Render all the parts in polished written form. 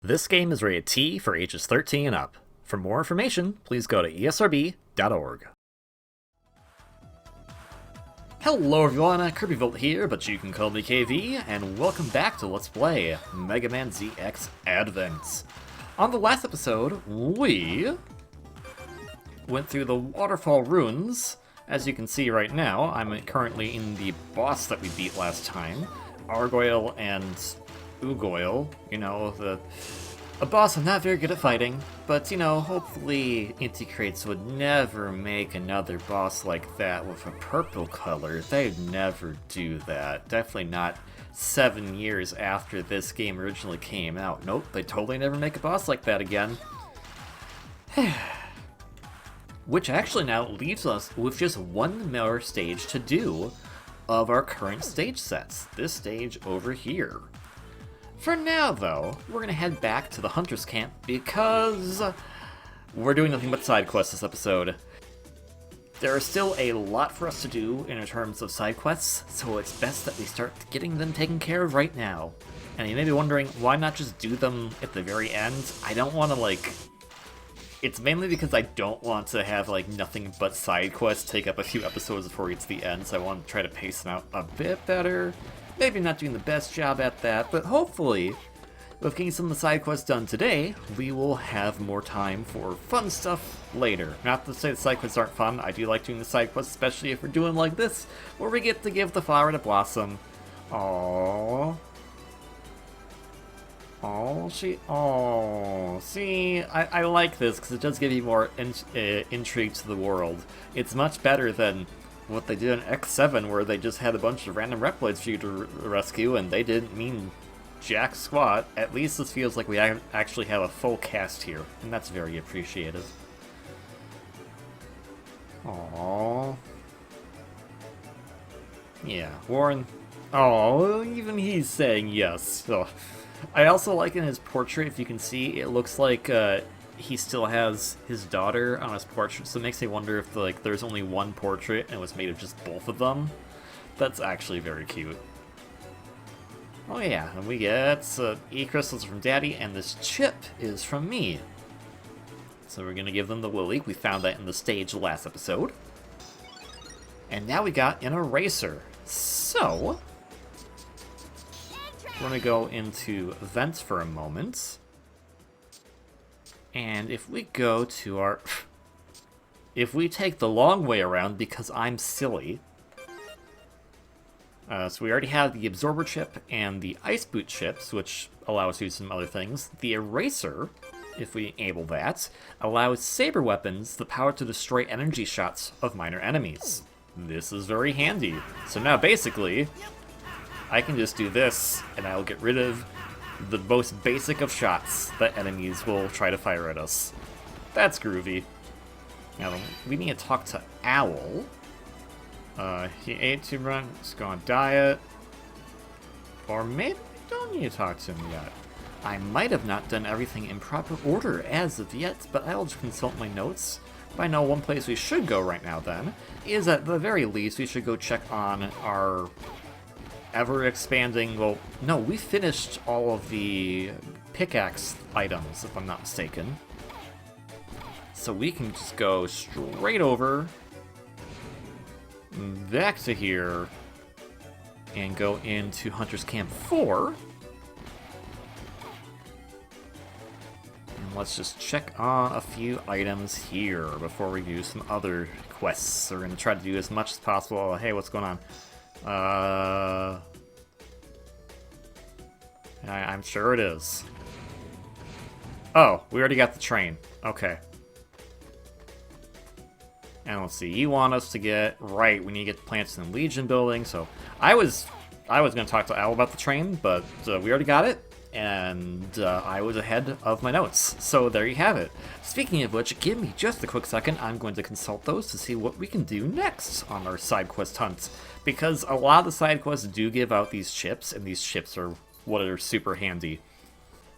This game is rated T for ages 13 and up. For more information, please go to esrb.org. Hello everyone, KirbyVolt here, but you can call me KV, and welcome back to Let's Play Mega Man ZX Advent. On the last episode, we went through the Waterfall Ruins. As you can see right now, I'm currently in the boss that we beat last time, Argoyle and Ugoyle, a boss I'm not very good at fighting, but, hopefully Inti-Crates would never make another boss like that with a purple color. They'd never do that. Definitely not 7 years after this game originally came out. Nope, they totally never make a boss like that again. Which actually now leaves us with just one more stage to do of our current stage sets. This stage over here. For now, though, we're going to head back to the Hunter's Camp because we're doing nothing but side quests this episode. There is still a lot for us to do in terms of side quests, so it's best that we start getting them taken care of right now. And you may be wondering, why not just do them at the very end? I don't want to, It's mainly because I don't want to have, nothing but side quests take up a few episodes before it's the end, so I want to try to pace them out a bit better. Maybe not doing the best job at that, but hopefully, with getting some of the side quests done today, we will have more time for fun stuff later. Not to say the side quests aren't fun, I do like doing the side quests, especially if we're doing like this, where we get to give the flower to Blossom. Aww. See, I like this, because it does give you more intrigue to the world. It's much better than what they did in X7, where they just had a bunch of random Reploids for you to rescue, and they didn't mean jack squat. At least this feels like we actually have a full cast here, and that's very appreciated. Aww. Yeah, Warren. Oh, even he's saying yes. So, I also like in his portrait, if you can see, it looks like he still has his daughter on his portrait, so it makes me wonder if there's only one portrait and it was made of just both of them. That's actually very cute. Oh yeah, and we get E-crystals from Daddy, and this chip is from me. So we're gonna give them the Willy. We found that in the stage last episode. And now we got an eraser. So we're gonna go into vents for a moment. And if we go to our... if we take the long way around, because I'm silly... so we already have the Absorber Chip and the Ice Boot chips, which allow us to do some other things. The Eraser, if we enable that, allows Saber Weapons the power to destroy energy shots of minor enemies. This is very handy. So now basically, I can just do this, and I'll get rid of the most basic of shots that enemies will try to fire at us. That's groovy. Now, we need to talk to Owl. He ate too much, he's gone diet. Or maybe we don't need to talk to him yet. I might have not done everything in proper order as of yet, but I'll just consult my notes. But I know one place we should go right now then, is at the very least we should go check on our ever-expanding, well, no, we finished all of the pickaxe items, if I'm not mistaken. So we can just go straight over, back to here, and go into Hunter's Camp 4. And let's just check on a few items here before we do some other quests. We're going to try to do as much as possible. Hey, what's going on? I'm sure it is. Oh, we already got the train. Okay. And let's see, you want us to get... Right, we need to get the Plants and Legion building, so... I was going to talk to Al about the train, but we already got it, and I was ahead of my notes. So there you have it. Speaking of which, give me just a quick second. I'm going to consult those to see what we can do next on our side quest hunt. Because a lot of the side quests do give out these chips, and these chips are what are super handy.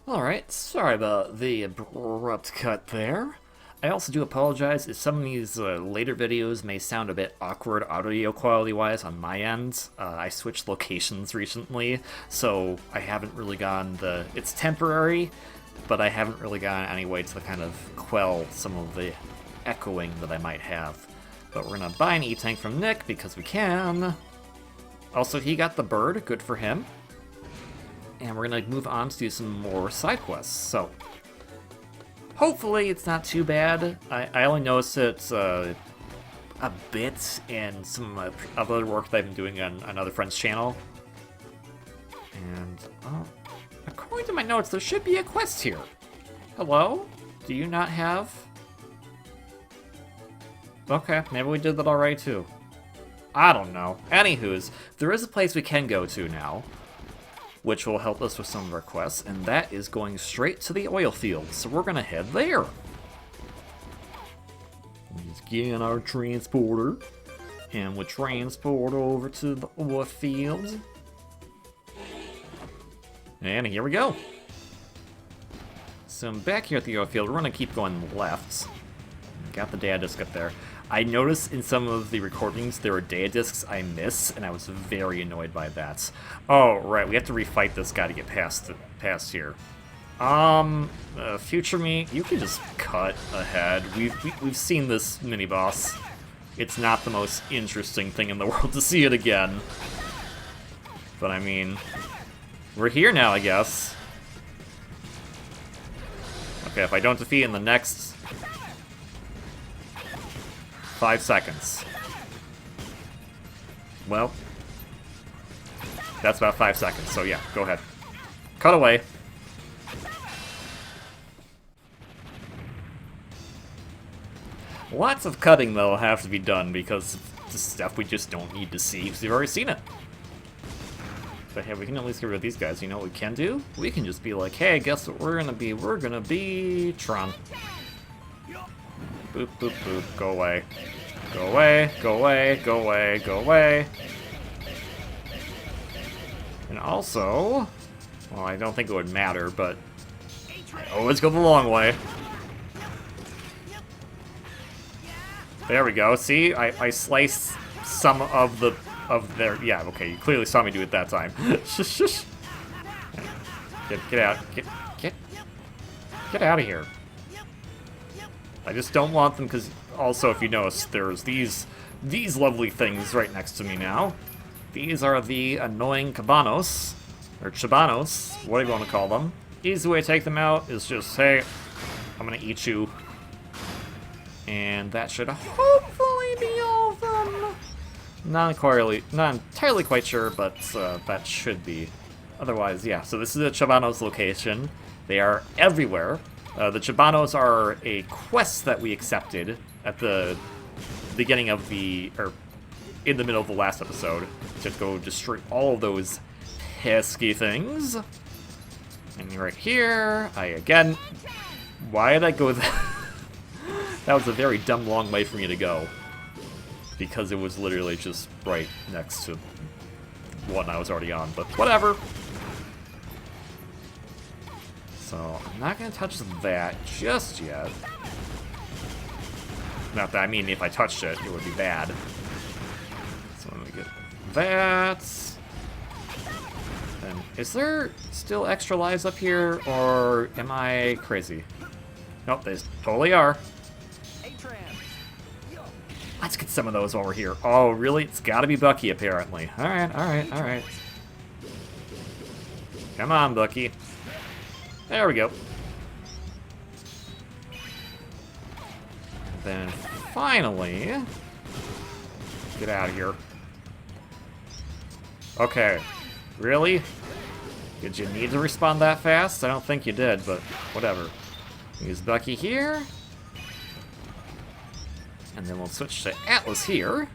Alright, sorry about the abrupt cut there. I also do apologize if some of these later videos may sound a bit awkward audio quality-wise on my end. I switched locations recently, so I haven't really gone the... It's temporary, but I haven't really gotten any way to kind of quell some of the echoing that I might have. But we're gonna buy an E-Tank from Nick because we can. Also, he got the bird, good for him. And we're gonna move on to do some more side quests. So, hopefully it's not too bad. I only noticed it a bit in some other work that I've been doing on another friend's channel. And, according to my notes, there should be a quest here. Hello? Do you not have... Okay, maybe we did that already too. I don't know. Anywho's, there is a place we can go to now, which will help us with some of our quests, and that is going straight to the oil field. So we're gonna head there. Let's get in our transporter, and we'll transport over to the oil field. And here we go. So I'm back here at the oil field. We're gonna keep going left. Got the data disk up there. I noticed in some of the recordings there were data disks I miss, and I was very annoyed by that. Oh, right, we have to refight this guy to get past here. Future me, you can just cut ahead. We've seen this mini-boss. It's not the most interesting thing in the world to see it again. But I mean, we're here now, I guess. Okay, if I don't defeat in the next 5 seconds. Well, that's about 5 seconds, so yeah, go ahead. Cut away. Lots of cutting, though, have to be done because the stuff we just don't need to see because we've already seen it. But hey, we can at least get rid of these guys. You know what we can do? We can just be like, hey, guess what we're gonna be? We're gonna be Tron. Boop, boop, boop. Go away. Go away, go away, go away, go away. And also, well, I don't think it would matter, but I always go the long way. There we go. See, I sliced some of their. Yeah, okay. You clearly saw me do it that time. Shush, shush. Get out. Get out of here. I just don't want them because also, if you notice, there's these lovely things right next to me now. These are the annoying cabanos, or chabanos, whatever you want to call them. Easy way to take them out is just, hey, I'm gonna eat you. And that should hopefully be all of them. Not entirely quite sure, but that should be. Otherwise, yeah. So this is a Chabanos location. They are everywhere. The Chabanos are a quest that we accepted at the beginning of or in the middle of the last episode to go destroy all of those pesky things. And right here, why did I go that? That was a very dumb long way for me to go. Because it was literally just right next to one I was already on, but whatever. So, I'm not going to touch that just yet. Not that, I mean, if I touched it, it would be bad. So let me get that. And is there still extra lives up here, or am I crazy? Nope, they totally are. Let's get some of those over here. Oh, really? It's gotta be Bucky, apparently. Alright, alright, alright. Come on, Bucky. There we go. And then, finally... Get out of here. Okay. Really? Did you need to respawn that fast? I don't think you did, but whatever. Use Bucky here. And then we'll switch to Atlas here.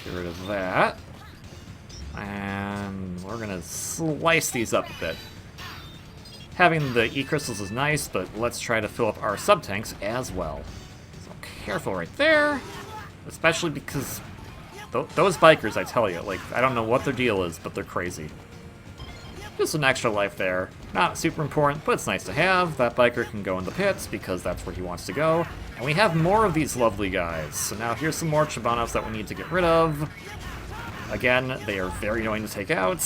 Get rid of that. And we're gonna slice these up a bit. Having the E-crystals is nice, but let's try to fill up our sub-tanks as well. So careful right there. Especially because those bikers, I tell you, like, I don't know what their deal is, but they're crazy. Just an extra life there. Not super important, but it's nice to have. That biker can go in the pits because that's where he wants to go. And we have more of these lovely guys. So now here's some more Chabanos that we need to get rid of. Again, they are very annoying to take out.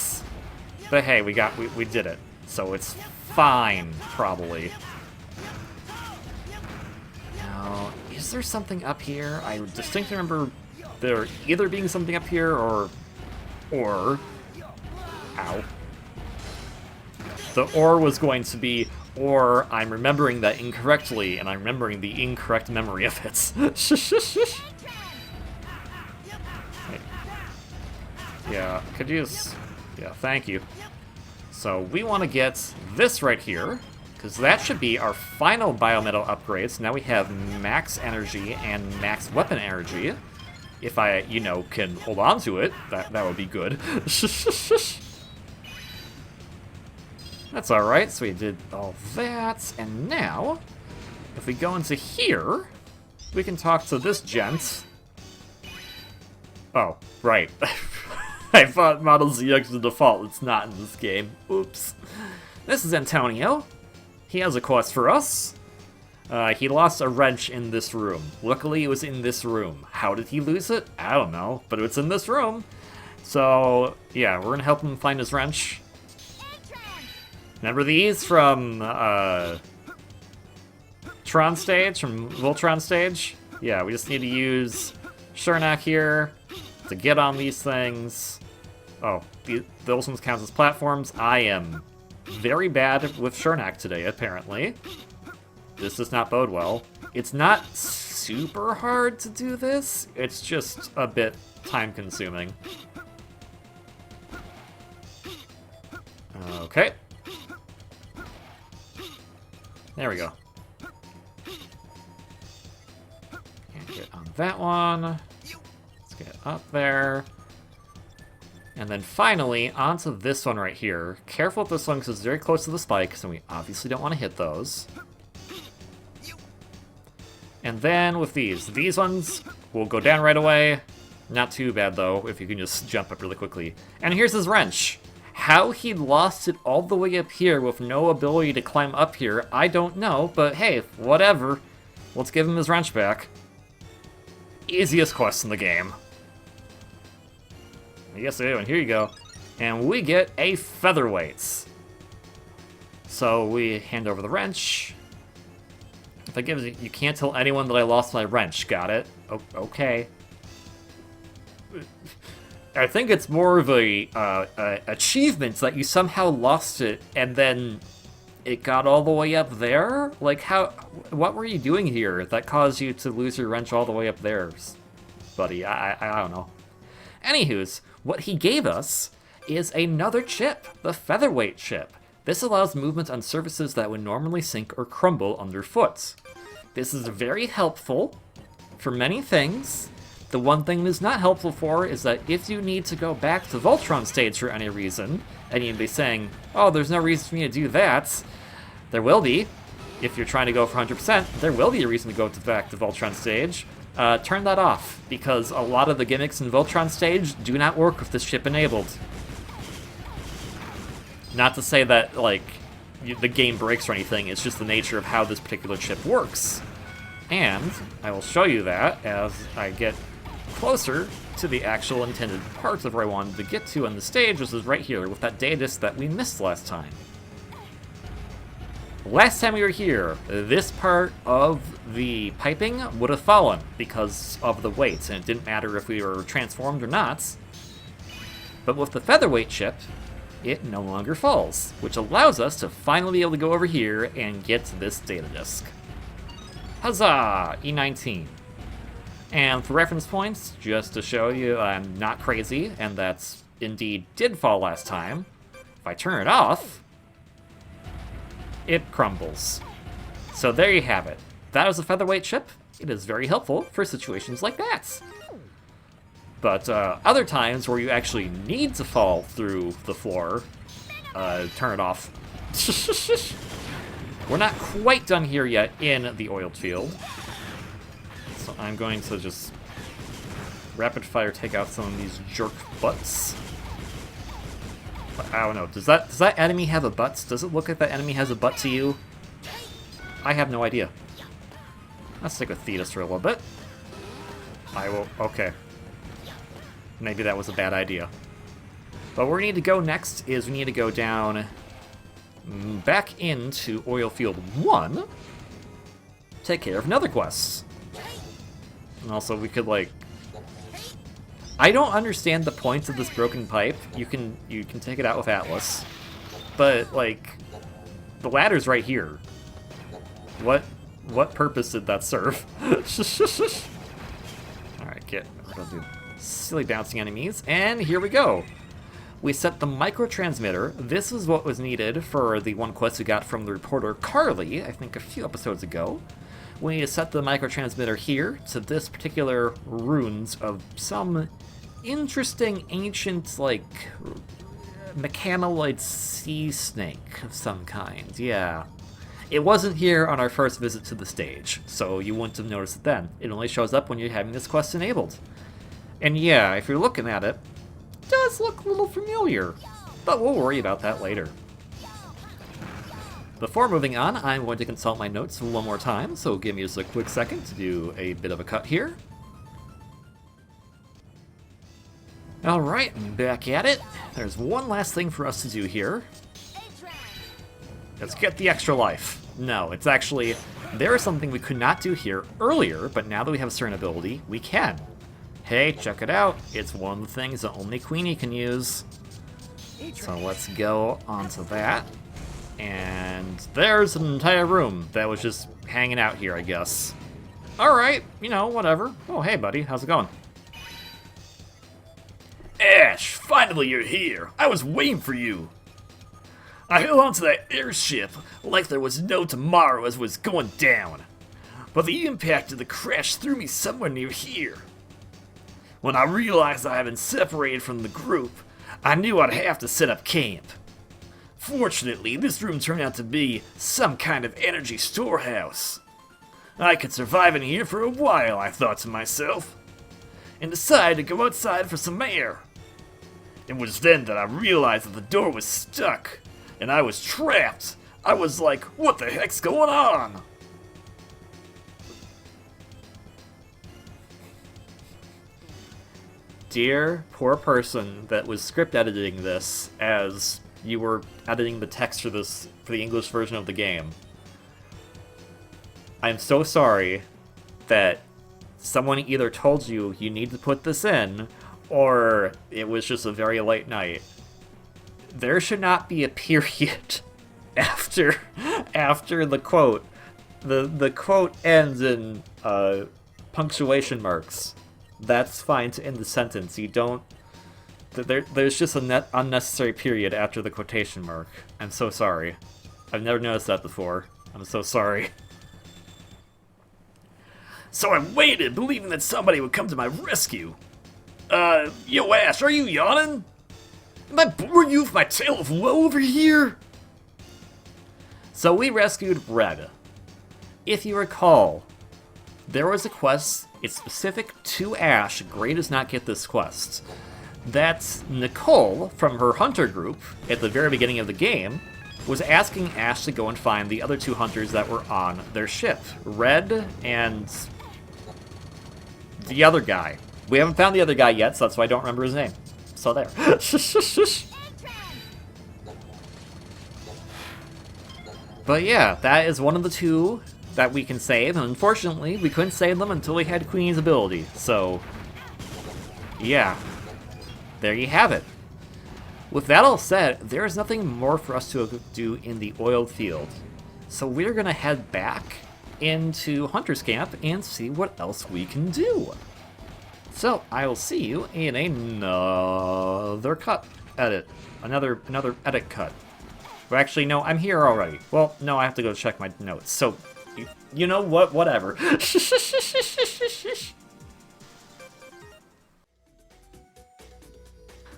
But hey, we did it. So it's fine, probably. Now, is there something up here? I distinctly remember there either being something up here or... Ow. The or was going to be, or I'm remembering that incorrectly, and I'm remembering the incorrect memory of it. Yeah, could you just... Yeah, thank you. So we want to get this right here, because that should be our final biometal upgrades. Now we have max energy and max weapon energy. If I, you know, can hold on to it, that would be good. That's alright, so we did all that, and now, if we go into here, we can talk to this gent. Oh, right. I thought Model ZX was the default. It's not in this game. Oops. This is Antonio. He has a quest for us. He lost a wrench in this room. Luckily, it was in this room. How did he lose it? I don't know, but it's in this room. So, yeah, we're gonna help him find his wrench. Remember these from, Tron stage? From Voltron stage? Yeah, we just need to use Shernak here to get on these things. Oh, those ones count as platforms. I am very bad with Shernak today, apparently. This does not bode well. It's not super hard to do this, it's just a bit time-consuming. Okay. There we go. Can't get on that one. Let's get up there. And then finally, onto this one right here. Careful with this one because it's very close to the spikes, and we obviously don't want to hit those. And then with these ones will go down right away. Not too bad though, if you can just jump up really quickly. And here's his wrench. How he lost it all the way up here with no ability to climb up here, I don't know, but hey, whatever. Let's give him his wrench back. Easiest quest in the game. Yes, I do, and here you go. And we get a Featherweight. So we hand over the wrench. If I give it, you can't tell anyone that I lost my wrench, got it? Oh, okay. I think it's more of a achievement that you somehow lost it and then it got all the way up there? Like, what were you doing here that caused you to lose your wrench all the way up there, buddy? I don't know. Anywho's, what he gave us is another chip, the Featherweight Chip. This allows movement on surfaces that would normally sink or crumble underfoot. This is very helpful for many things. The one thing it's not helpful for is that if you need to go back to Voltron stage for any reason, and you'd be saying, oh, there's no reason for me to do that, there will be. If you're trying to go for 100%, there will be a reason to go back to Voltron stage. Turn that off, because a lot of the gimmicks in Voltron stage do not work with this chip enabled. Not to say that, like, the game breaks or anything, it's just the nature of how this particular chip works. And I will show you that as I get closer to the actual intended parts of where I wanted to get to on the stage, which is right here with that data disk that we missed last time. Last time we were here, this part of the piping would have fallen because of the weight, and it didn't matter if we were transformed or not. But with the Featherweight Chip, it no longer falls, which allows us to finally be able to go over here and get to this data disk. Huzzah! E19. And for reference points, just to show you I'm not crazy, and that indeed did fall last time, if I turn it off, it crumbles. So there you have it. That is a Featherweight Chip. It is very helpful for situations like that. But other times where you actually need to fall through the floor, turn it off. We're not quite done here yet in the oiled field. So I'm going to just rapid fire take out some of these jerk butts. But I don't know, does that enemy have a butt? Does it look like that enemy has a butt to you? I have no idea. Let's stick with Thetis for a little bit. I will, okay. Maybe that was a bad idea. But where we need to go next is we need to go down back into Oil Field 1, take care of another quest. And also we could, like... I don't understand the point of this broken pipe. You can take it out with Atlas. But, like, the ladder's right here. What purpose did that serve? Alright, we'll do silly bouncing enemies, and here we go. We set the microtransmitter. This is what was needed for the one quest we got from the reporter Carly, I think a few episodes ago. We need to set the microtransmitter here to this particular runes of some interesting ancient, like, mechanoid sea snake of some kind, yeah. It wasn't here on our first visit to the stage, so you wouldn't have noticed it then. It only shows up when you're having this quest enabled. And yeah, if you're looking at it, it does look a little familiar, but we'll worry about that later. Before moving on, I'm going to consult my notes one more time, so give me just a quick second to do a bit of a cut here. Alright, back at it. There's one last thing for us to do here. Let's get the extra life. No, it's actually, there is something we could not do here earlier, but now that we have a certain ability, we can. Hey, check it out. It's one of the things that only Queenie can use. So let's go onto that. And there's an entire room that was just hanging out here, I guess. Alright, you know, whatever. Oh, hey, buddy, how's it going? Ash, finally you're here. I was waiting for you. I held onto that airship like there was no tomorrow as it was going down. But the impact of the crash threw me somewhere near here. When I realized I had been separated from the group, I knew I'd have to set up camp. Fortunately, this room turned out to be some kind of energy storehouse. I could survive in here for a while, I thought to myself, and decided to go outside for some air. It was then that I realized that the door was stuck, and I was trapped. I was like, what the heck's going on? Dear poor person that was script editing this as you were editing the text for the English version of the game. I'm so sorry that someone either told you need to put this in, or it was just a very late night. There should not be a period after the quote. The quote ends in punctuation marks. That's fine to end the sentence. You don't... There's just a unnecessary period after the quotation mark. I'm so sorry. I've never noticed that before. I'm so sorry. So I waited, believing that somebody would come to my rescue. Yo Ash, are you yawning? Am I boring you with my tale of woe over here? So we rescued Red. If you recall, there was a quest, it's specific to Ash, Gray does not get this quest, that Nicole, from her hunter group, at the very beginning of the game, was asking Ash to go and find the other two hunters that were on their ship. Red and the other guy. We haven't found the other guy yet, so that's why I don't remember his name. So there. But yeah, that is one of the two that we can save, and unfortunately, we couldn't save them until we had Queenie's ability, so... yeah. There you have it. With that all said, there is nothing more for us to do in the oil field. So we're gonna head back into Hunter's Camp and see what else we can do. So I will see you in another cut edit. Another edit cut. Well, actually, no, I'm here already. Well, no, I have to go check my notes. So, you know what? Whatever.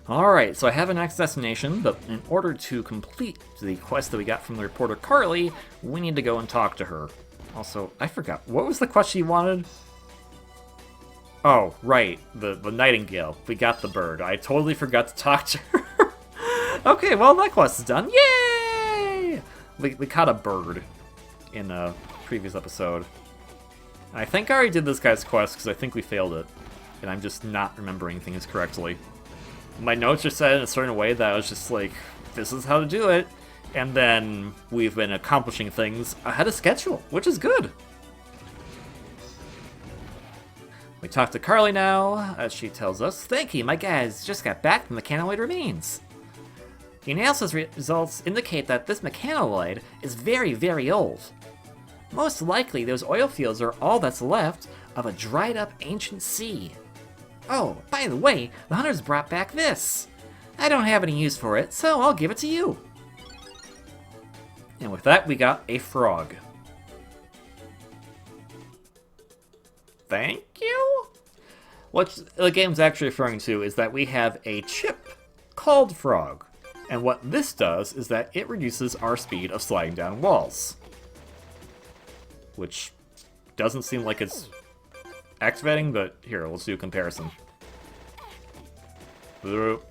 Alright, so I have a next destination, but in order to complete the quest that we got from the reporter Carly, we need to go and talk to her. Also, I forgot, what was the quest she wanted? Oh, right, the nightingale. We got the bird. I totally forgot to talk to her. Okay, well, that quest is done. Yay! We caught a bird in a previous episode. I think I already did this guy's quest because I think we failed it. And I'm just not remembering things correctly. My notes are set in a certain way that I was just like, this is how to do it. And then we've been accomplishing things ahead of schedule, which is good. We talk to Carly now, as she tells us, "Thank you, my guys just got back from the mechanoid remains. The analysis results indicate that this mechanoid is very, very old. Most likely those oil fields are all that's left of a dried up ancient sea. Oh, by the way, the hunters brought back this. I don't have any use for it, so I'll give it to you." And with that, we got a frog. Thank you? What the game's actually referring to is that we have a chip called Frog. And what this does is that it reduces our speed of sliding down walls. Which doesn't seem like it's activating, but here, let's do a comparison.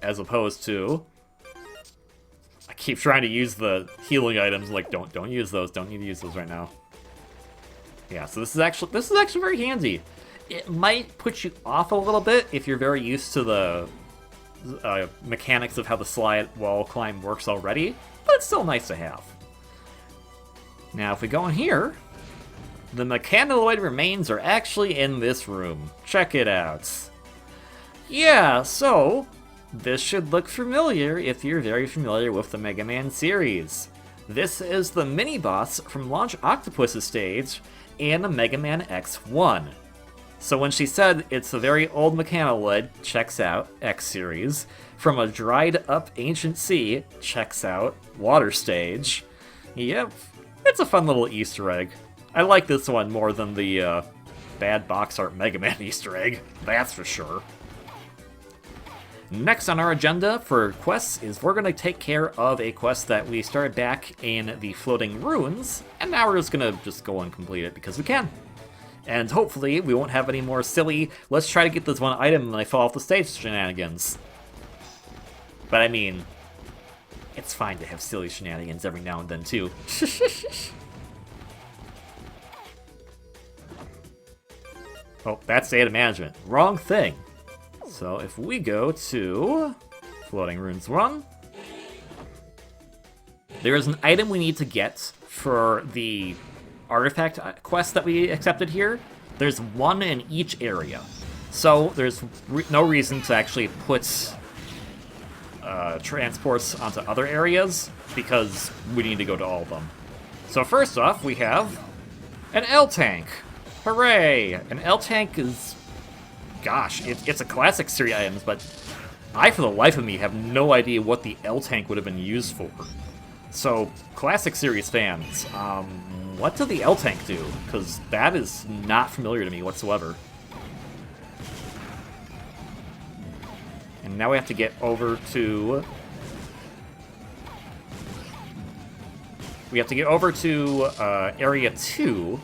As opposed to... I keep trying to use the healing items, like, don't use those, don't need to use those right now. Yeah, so this is actually very handy. It might put you off a little bit if you're very used to the mechanics of how the slide wall climb works already, but it's still nice to have. Now, if we go in here, the mechanoid remains are actually in this room. Check it out. Yeah, so this should look familiar if you're very familiar with the Mega Man series. This is the mini-boss from Launch Octopus's stage in the Mega Man X1. So when she said it's a very old mechanoid, checks out X series, from a dried up ancient sea, checks out Water stage. Yep, it's a fun little Easter egg. I like this one more than the bad box art Mega Man Easter egg, that's for sure. Next on our agenda for quests is we're going to take care of a quest that we started back in the Floating Ruins, and now we're just going to go and complete it because we can. And hopefully we won't have any more silly, let's try to get this one item and I fall off the stage shenanigans. But I mean, it's fine to have silly shenanigans every now and then too. Oh, that's data management. Wrong thing. So if we go to Floating Ruins 1, there is an item we need to get for the artifact quest that we accepted here. There's one in each area. So there's no reason to actually put transports onto other areas because we need to go to all of them. So first off, we have an L-Tank. Hooray! An L-Tank is... Gosh, it's a classic series item, but I, for the life of me, have no idea what the L-Tank would have been used for. So, classic series fans, what did the L-Tank do? Because that is not familiar to me whatsoever. And now we have to get over to... We have to get over to Area 2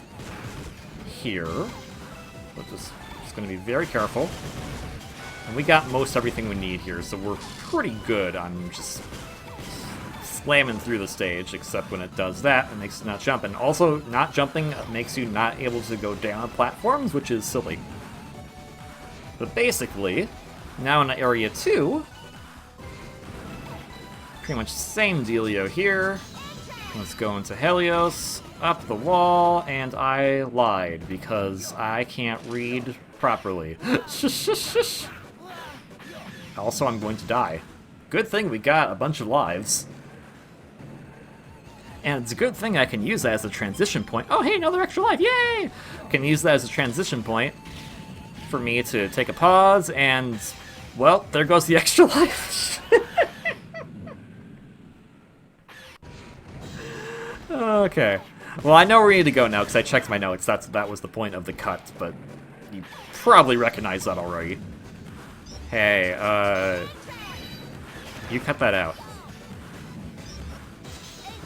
here. We're just going to be very careful. And we got most everything we need here, so we're pretty good on just slamming through the stage, except when it does that, it makes it not jump. And also, not jumping makes you not able to go down platforms, which is silly. But basically, now in Area 2, pretty much the same dealio here. Let's go into Helios, up the wall, and I lied, because I can't read properly. Also, I'm going to die. Good thing we got a bunch of lives. And it's a good thing I can use that as a transition point. Oh, hey, another extra life, yay! Can use that as a transition point for me to take a pause, and, well, there goes the extra life. Okay. Well, I know where we need to go now, because I checked my notes. That was the point of the cut, but you probably recognize that already. Hey, you cut that out.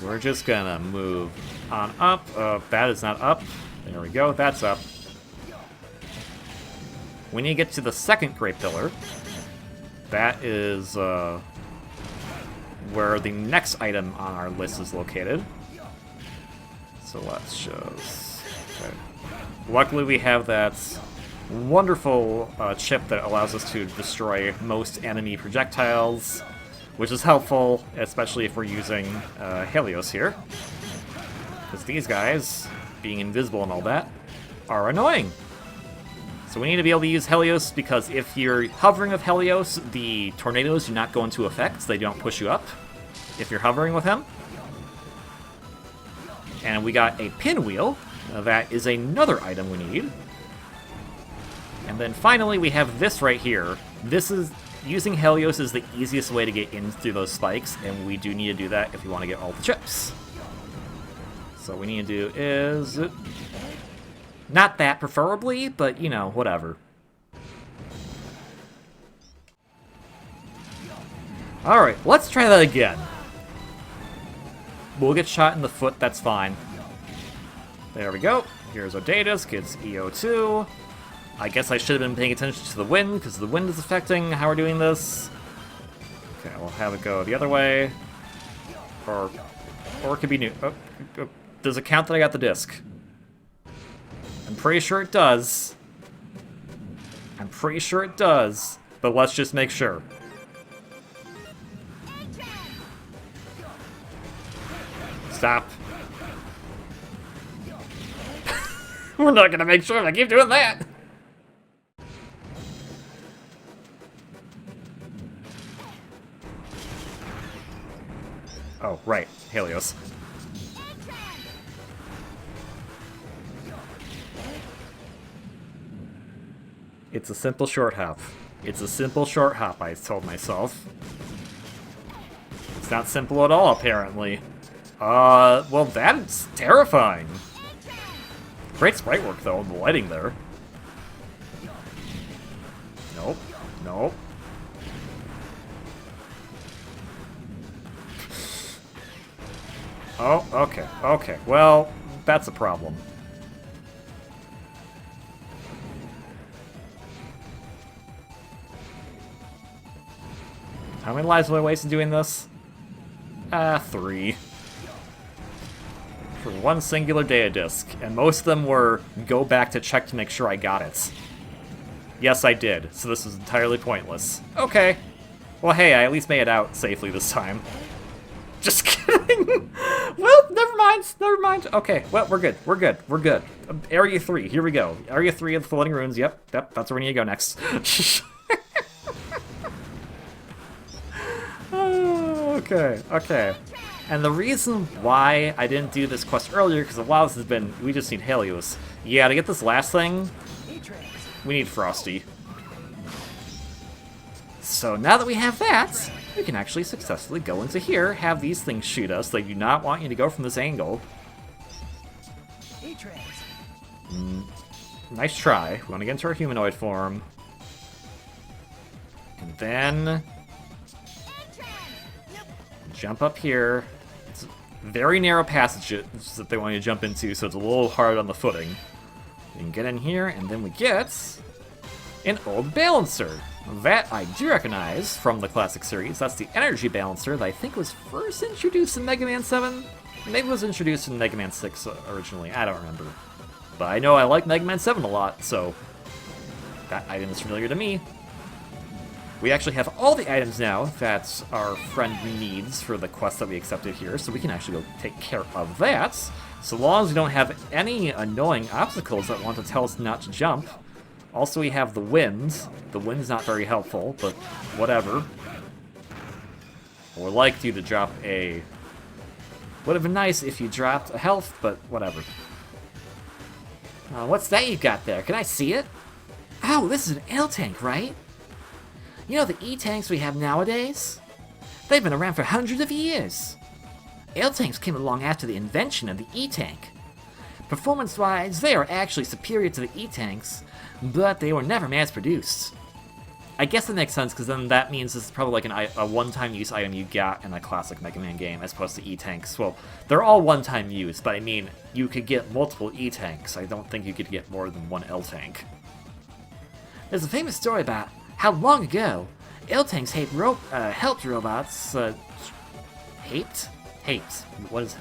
We're just gonna move on up. That is not up. There we go, that's up. When you get to the second Great Pillar, that is where the next item on our list is located. So let's just... Okay. Luckily we have that wonderful chip that allows us to destroy most enemy projectiles which is helpful, especially if we're using Helios here. Because these guys, being invisible and all that, are annoying. So we need to be able to use Helios, because if you're hovering with Helios, the tornadoes do not go into effect, so they don't push you up if you're hovering with him. And we got a pinwheel. That is another item we need. And then finally we have this right here. This is... Using Helios is the easiest way to get in through those spikes, and we do need to do that if we want to get all the chips. So what we need to do is... Not that, preferably, but, you know, whatever. Alright, let's try that again. We'll get shot in the foot, that's fine. There we go. Here's our data, gets EO2. I guess I should have been paying attention to the wind, because the wind is affecting how we're doing this. Okay, we'll have it go the other way. Or it could be new. Oh, does it count that I got the disc? I'm pretty sure it does. I'm pretty sure it does, but let's just make sure. Stop. We're not gonna make sure if I keep doing that. Oh, right. Helios. It's a simple short hop. It's a simple short hop, I told myself. It's not simple at all, apparently. Well, that's terrifying. Great sprite work, though, the lighting there. Nope. Nope. Oh, okay, okay. Well, that's a problem. How many lives have I wasted doing this? 3. For one singular data disk, and most of them were go back to check to make sure I got it. Yes, I did, so this was entirely pointless. Okay. Well, hey, I at least made it out safely this time. Just kidding! Well, never mind, never mind. Okay, well, we're good, we're good, we're good. Area 3, here we go. Area 3 of the Floating Ruins, yep, that's where we need to go next. Okay, okay. And the reason why I didn't do this quest earlier, because a lot of this has been, we just need Helios. Yeah, to get this last thing, we need Frosty. So now that we have that, we can actually successfully go into here, have these things shoot us. They do not want you to go from this angle. Nice try. We want to get into our humanoid form. And then... jump up here. It's very narrow passages that they want you to jump into, so it's a little hard on the footing. You can get in here, and then we get an old balancer. That I do recognize from the classic series. That's the energy balancer that I think was first introduced in Mega Man 7. Maybe it was introduced in Mega Man 6 originally. I don't remember. But I know I like Mega Man 7 a lot, so that item is familiar to me. We actually have all the items now that our friend needs for the quest that we accepted here, so we can actually go take care of that. So long as we don't have any annoying obstacles that want to tell us not to jump. Also, we have the wind. The wind's not very helpful, but whatever. I would like you to drop a... Would have been nice if you dropped a health, but whatever. What's that you got there? Can I see it? Oh, this is an L-tank, right? You know the E-tanks we have nowadays? They've been around for hundreds of years. L-tanks came along after the invention of the E-tank. Performance-wise, they are actually superior to the E-tanks, but they were never mass-produced. I guess that makes sense, because then that means this is probably like a one-time use item you got in a classic Mega Man game, as opposed to E-tanks. Well, they're all one-time use, but I mean, you could get multiple E-tanks. I don't think you could get more than one L-tank. There's a famous story about how long ago L-tanks helped robots, What is it?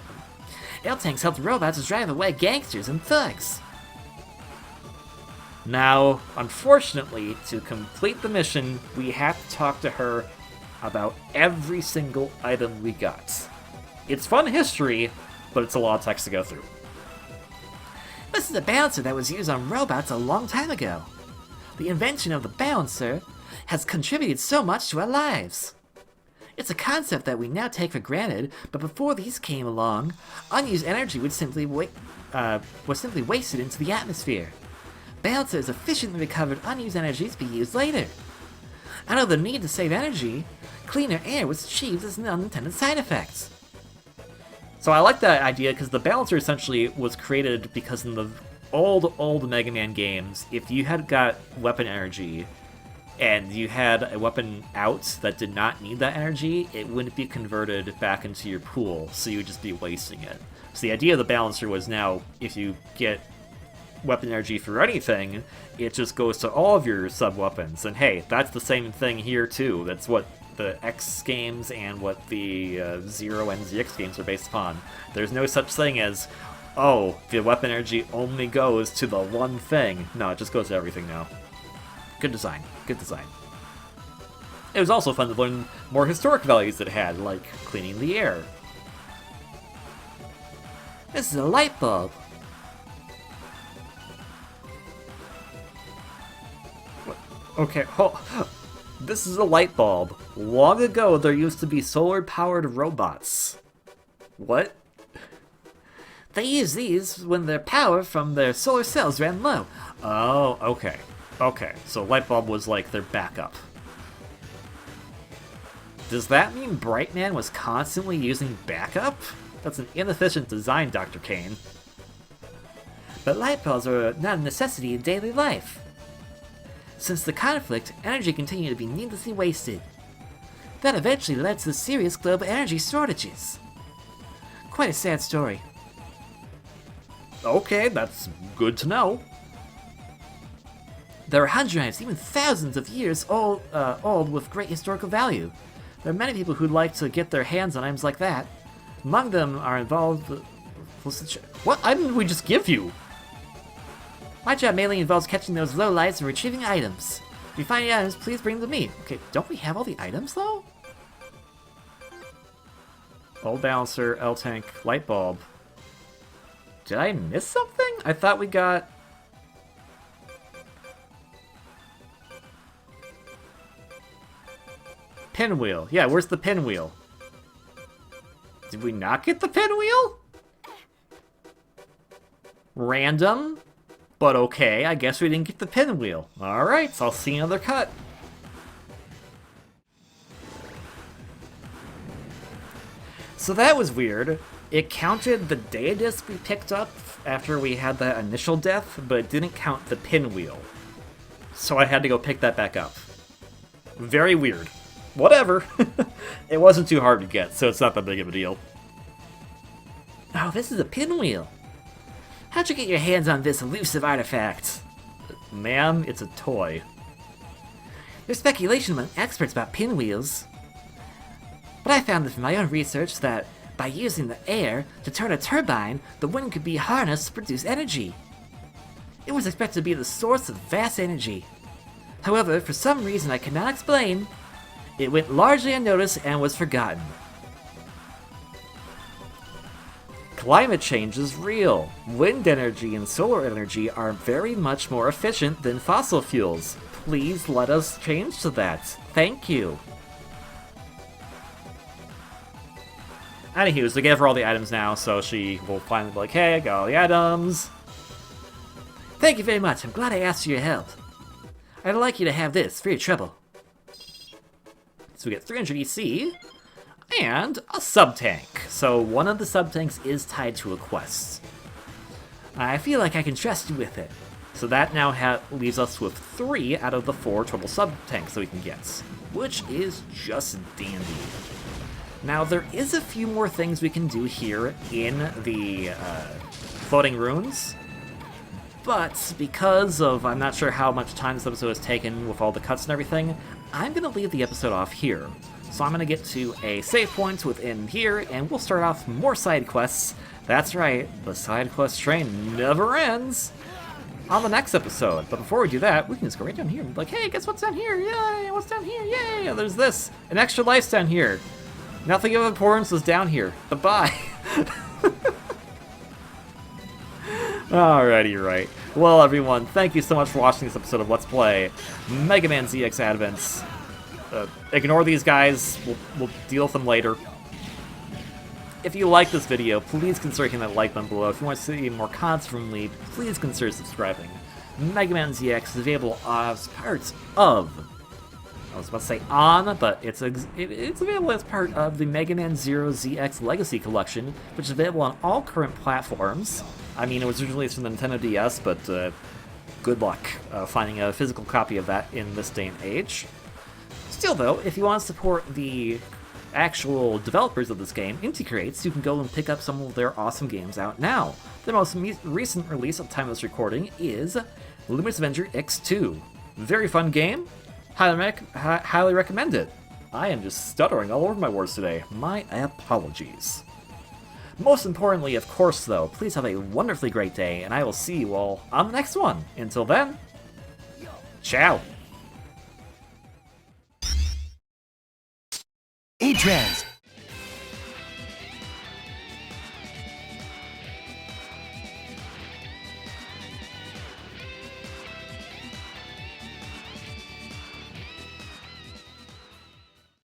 L-tanks helped robots drive away gangsters and thugs. Now, unfortunately, to complete the mission, we have to talk to her about every single item we got. It's fun history, but it's a lot of text to go through. This is a balancer that was used on robots a long time ago. The invention of the balancer has contributed so much to our lives. It's a concept that we now take for granted, but before these came along, unused energy was simply wasted into the atmosphere. Balancers efficiently recovered unused energy to be used later. Out of the need to save energy, cleaner air was achieved as an unintended side effect. So I like that idea because the balancer essentially was created because in the old Mega Man games, if you had got weapon energy and you had a weapon out that did not need that energy, it wouldn't be converted back into your pool, so you would just be wasting it. So the idea of the balancer was now, if you get weapon energy for anything, it just goes to all of your sub-weapons. And hey, that's the same thing here too. That's what the X games and what the Zero and ZX games are based upon. There's no such thing as, oh, the weapon energy only goes to the one thing. No, it just goes to everything now. Good design. Good design. It was also fun to learn more historic values it had, like cleaning the air. This is a light bulb. Okay, this is a light bulb. Long ago, there used to be solar-powered robots. What? They used these when their power from their solar cells ran low. Oh, okay. Okay, so light bulb was like their backup. Does that mean Brightman was constantly using backup? That's an inefficient design, Dr. Kane. But light bulbs are not a necessity in daily life. Since the conflict, energy continued to be needlessly wasted. That eventually led to serious global energy shortages. Quite a sad story. Okay, that's good to know. There are hundreds, even thousands of years old with great historical value. There are many people who'd like to get their hands on items like that. Among them are involved... What item did we just give you? My job mainly involves catching those lowlights and retrieving items. If you find any items, please bring them to me. Okay, don't we have all the items, though? Old balancer, L-tank, light bulb. Did I miss something? I thought we got... Pinwheel. Yeah, where's the pinwheel? Did we not get the pinwheel? Random, but okay, I guess we didn't get the pinwheel. Alright, so I'll see another cut. So that was weird. It counted the data disc we picked up after we had that initial death, but it didn't count the pinwheel. So I had to go pick that back up. Very weird. Whatever. It wasn't too hard to get, so it's not that big of a deal. Oh, this is a pinwheel. How'd you get your hands on this elusive artifact? Ma'am, it's a toy. There's speculation among experts about pinwheels. But I found from my own research that by using the air to turn a turbine, the wind could be harnessed to produce energy. It was expected to be the source of vast energy. However, for some reason I cannot explain, it went largely unnoticed and was forgotten. Climate change is real. Wind energy and solar energy are very much more efficient than fossil fuels. Please let us change to that. Thank you. Anywho, so we gave her all the items now, so she will finally be like, hey, I got all the items. Thank you very much. I'm glad I asked for your help. I'd like you to have this for your trouble. So we get 300 EC, and a sub-tank. So one of the sub-tanks is tied to a quest. I feel like I can trust you with it. So that now leaves us with 3 out of the 4 total sub-tanks that we can get, which is just dandy. Now there is a few more things we can do here in the floating ruins, but because of, I'm not sure how much time this episode has taken with all the cuts and everything, I'm going to leave the episode off here. So I'm going to get to a save point within here, and we'll start off more side quests. That's right, the side quest train never ends. on the next episode. But before we do that, we can just go right down here and be like, hey, guess what's down here? Yay, what's down here? Yay, there's this. An extra life's down here. Nothing of importance is down here. Bye-bye. Alrighty, right. Well, everyone, thank you so much for watching this episode of Let's Play Mega Man ZX Advents. Ignore these guys. We'll deal with them later. If you like this video, please consider hitting that like button below. If you want to see more content from me, please consider subscribing. Mega Man ZX is available as part of... I was about to say on, but it's available as part of the Mega Man Zero ZX Legacy Collection, which is available on all current platforms. I mean, it was originally released for the Nintendo DS, but good luck finding a physical copy of that in this day and age. Still, though, if you want to support the actual developers of this game, Inti Creates, you can go and pick up some of their awesome games out now. The most recent release at the time of this recording is Luminous Avenger X2. Very fun game. Highly recommend it. I am just stuttering all over my words today. My apologies. Most importantly, of course, though, please have a wonderfully great day, and I will see you all on the next one. Until then, ciao. E-Trans,